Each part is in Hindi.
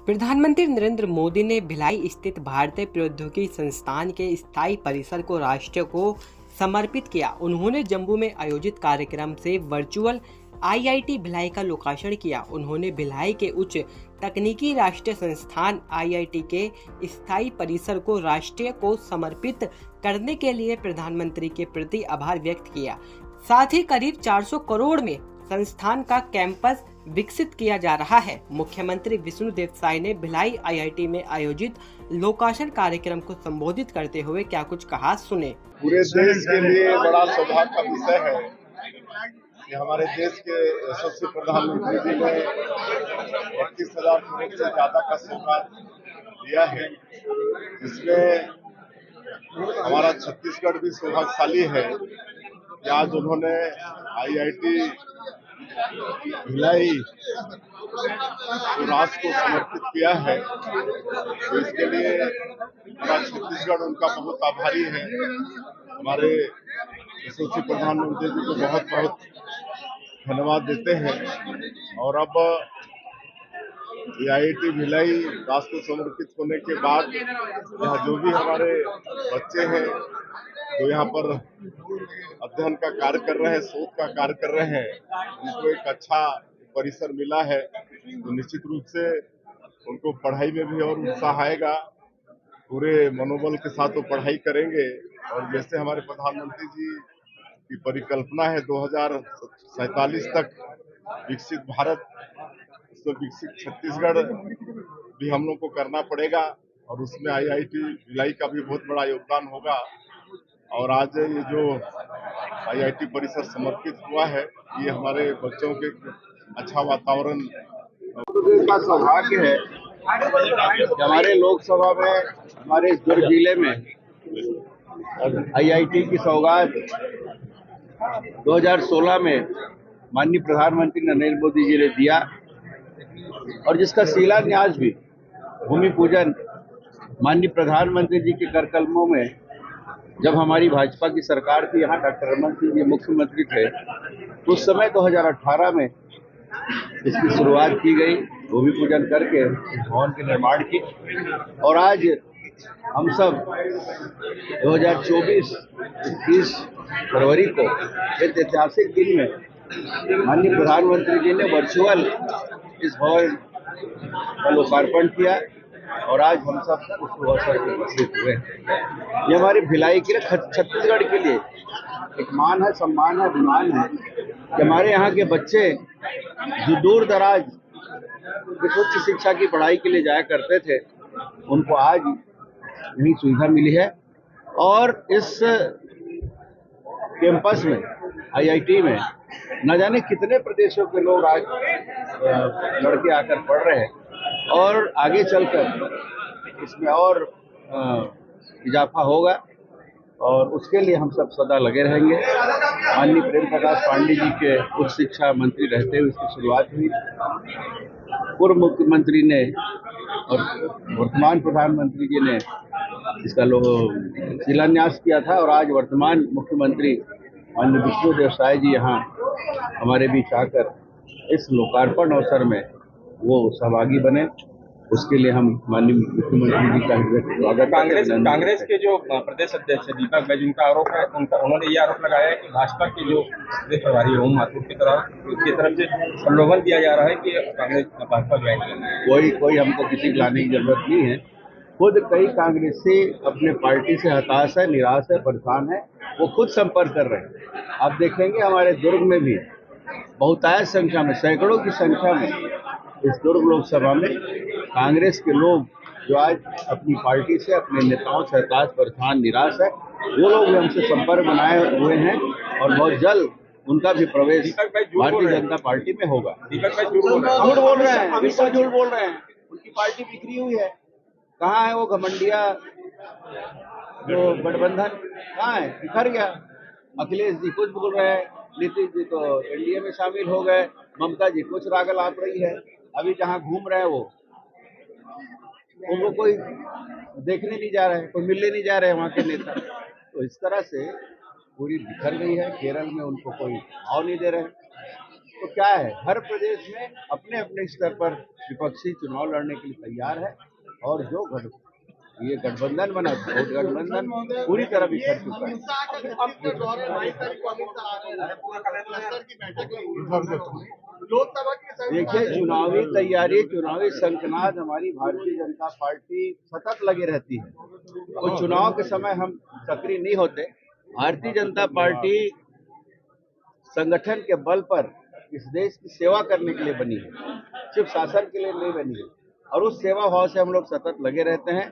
प्रधानमंत्री नरेंद्र मोदी ने भिलाई स्थित भारतीय प्रौद्योगिकी संस्थान के स्थायी परिसर को राष्ट्र को समर्पित किया। उन्होंने जम्मू में आयोजित कार्यक्रम से वर्चुअल आईआईटी भिलाई का लोकार्पण किया। उन्होंने भिलाई के उच्च तकनीकी राष्ट्रीय संस्थान आईआईटी के स्थायी परिसर को राष्ट्र को समर्पित करने के लिए प्रधानमंत्री के प्रति आभार व्यक्त किया। साथ ही करीब 400 करोड़ में संस्थान का कैंपस विकसित किया जा रहा है। मुख्यमंत्री विष्णुदेव साय ने भिलाई आईआईटी में आयोजित लोकार्पण कार्यक्रम को संबोधित करते हुए क्या कुछ कहा, सुने। पूरे देश के लिए बड़ा सौभाग्य का विषय है कि हमारे देश के यशस्वी प्रधानमंत्री जी ने 31,000 करोड़ से ज्यादा का सौगात दिया है। इसमें हमारा छत्तीसगढ़ भी सौभाग्यशाली है कि आज उन्होंने आईआईटी भिलाई को राष्ट्र को समर्पित किया है। तो इसके लिए पूरा छत्तीसगढ़ उनका बहुत आभारी है। हमारे यशस्वी प्रधानमंत्री जी को बहुत बहुत धन्यवाद देते हैं। और अब आईआईटी भिलाई राष्ट्र को समर्पित होने के बाद यहाँ जो भी हमारे बच्चे हैं जो यहाँ पर अध्ययन का कार्य कर रहे हैं, शोध का कार्य कर रहे हैं, उनको एक अच्छा परिसर मिला है। तो निश्चित रूप से उनको पढ़ाई में भी और उत्साह आएगा। पूरे मनोबल के साथ वो पढ़ाई करेंगे। और जैसे हमारे प्रधानमंत्री जी की परिकल्पना है 2047 तक विकसित भारत, उसमें विकसित छत्तीसगढ़ भी हम लोग को करना पड़ेगा और उसमें आईआईटी भिलाई का भी बहुत बड़ा योगदान होगा। और आज ये जो आईआईटी परिसर समर्पित हुआ है, ये हमारे बच्चों के अच्छा वातावरण का सौभाग्य है कि हमारे लोकसभा में हमारे दुर्ग जिले में आईआईटी की सौगात 2016 में माननीय प्रधानमंत्री नरेंद्र मोदी जी ने दिया और जिसका शिलान्यास भी भूमि पूजन माननीय प्रधानमंत्री जी के कर कलमों में जब हमारी भाजपा की सरकार थी, यहाँ डॉक्टर रमन सिंह जी मुख्यमंत्री थे, तो उस समय 2018 में इसकी शुरुआत की गई, भूमि पूजन करके इस भवन के निर्माण की। और आज हम सब 2024 30 फरवरी को इस ऐतिहासिक दिन में माननीय प्रधानमंत्री जी ने वर्चुअल इस भवन का लोकार्पण किया और आज हम सब उस अवसर पर उपस्थित हुए। ये हमारी भिलाई के लिए, छत्तीसगढ़ के लिए एक मान है, सम्मान है, अभिमान है कि हमारे यहाँ के बच्चे जो दूर दराज उच्च शिक्षा की पढ़ाई के लिए जाया करते थे, उनको आज यही सुविधा मिली है। और इस कैंपस में आईआईटी में न जाने कितने प्रदेशों के लोग आज लड़के आकर पढ़ रहे हैं और आगे चलकर इसमें और इजाफा होगा और उसके लिए हम सब सदा लगे रहेंगे। माननीय प्रेम प्रकाश पांडे जी के उच्च शिक्षा मंत्री रहते हुए इसकी शुरुआत हुई। पूर्व मुख्यमंत्री ने और वर्तमान प्रधानमंत्री जी ने इसका शिलान्यास किया था और आज वर्तमान मुख्यमंत्री माननीय विष्णुदेव साय जी यहाँ हमारे बीच आकर इस लोकार्पण अवसर में वो सहभागी बने। उसके लिए हम माननीय मुख्यमंत्री जी का स्वागत। कांग्रेस के जो प्रदेश अध्यक्ष दीपक बैज, उनका आरोप है, उन्होंने ये आरोप लगाया है कि भाजपा के जो प्रदेश प्रभारी ओम माथुर की तरफ से प्रलोभन दिया जा रहा है कि कांग्रेस भाजपा ज्वाइन करें। कोई हमको किसी लाने की जरूरत नहीं है। खुद कई कांग्रेसी अपने पार्टी से हताश है, निराश है, परेशान है, वो खुद संपर्क कर रहे हैं। आप देखेंगे हमारे दुर्ग में भी बहुतायत संख्या में, सैकड़ों की संख्या में इस दुर्ग लोकसभा में कांग्रेस के लोग जो आज अपनी पार्टी से, अपने नेताओं से हताश, परेशान, निराश है, वो लोग भी हमसे संपर्क बनाए हुए हैं और बहुत जल्द उनका भी प्रवेश भारतीय जनता पार्टी में होगा। दीपक भाई झूठ बोल रहे हैं, बिल्कुल झूठ बोल रहे हैं। उनकी पार्टी बिखरी हुई है। कहाँ है वो घमंडिया जो गठबंधन, कहाँ है? बिखर गया। अखिलेश जी कुछ बोल रहे हैं, नीतीश जी तो एनडीए में शामिल हो गए, ममता जी कुछ रागल आप रही है। अभी जहाँ घूम रहे हैं वो उनको कोई देखने नहीं जा रहा है, कोई मिलने नहीं जा रहे हैं वहाँ के नेता। तो इस तरह से पूरी बिखर गई है। केरल में उनको कोई भाव नहीं दे रहे हैं। तो क्या है, हर प्रदेश में अपने अपने स्तर पर विपक्षी चुनाव लड़ने के लिए तैयार है और जो ये गठबंधन बना, वोट गठबंधन पूरी तरह बिखर चुका है। देखिए, चुनावी तैयारी, चुनावी शंखनाद हमारी भारतीय जनता पार्टी सतत लगे रहती है। तो चुनाव के समय हम सक्रिय नहीं होते। भारतीय जनता पार्टी संगठन के बल पर इस देश की सेवा करने के लिए बनी है, सिर्फ शासन के लिए नहीं बनी है, और उस सेवा भाव से हम लोग सतत लगे रहते हैं।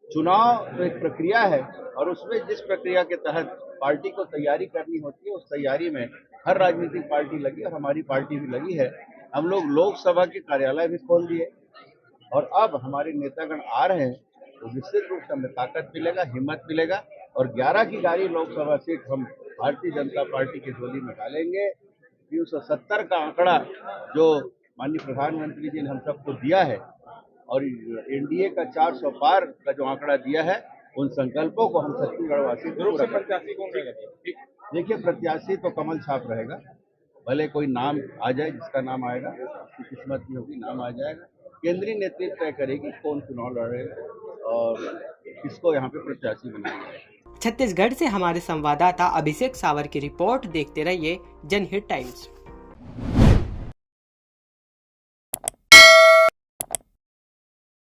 चुनाव तो एक प्रक्रिया है और उसमें जिस प्रक्रिया के तहत पार्टी को तैयारी करनी होती है, उस तैयारी में हर राजनीतिक पार्टी लगी और हमारी पार्टी भी लगी है। हम लोग लोकसभा के कार्यालय भी खोल दिए और अब हमारे नेतागण आ रहे हैं, तो निश्चित रूप से हमें ताकत मिलेगा, हिम्मत मिलेगा और 11 की 11 लोकसभा सीट हम भारतीय जनता पार्टी की झोली में डालेंगे। 370 का आंकड़ा जो माननीय प्रधानमंत्री जी ने हम सबको दिया है और एनडीए का 400 पार का जो आंकड़ा दिया है, उन संकल्पों को हम छत्तीसगढ़ वासी प्रत्याशी कौन रहेगा? देखिए, प्रत्याशी तो कमल छाप रहेगा, भले कोई नाम आ जाए, जिसका नाम आएगा उसकी किस्मत में होगी, नाम आ जाएगा। केंद्रीय नेतृत्व तय करेगी कौन चुनाव लड़ेगा और किसको यहाँ पे प्रत्याशी बनाएगा। छत्तीसगढ़ से हमारे संवाददाता अभिषेक सावर की रिपोर्ट। देखते रहिए जनहित टाइम्स।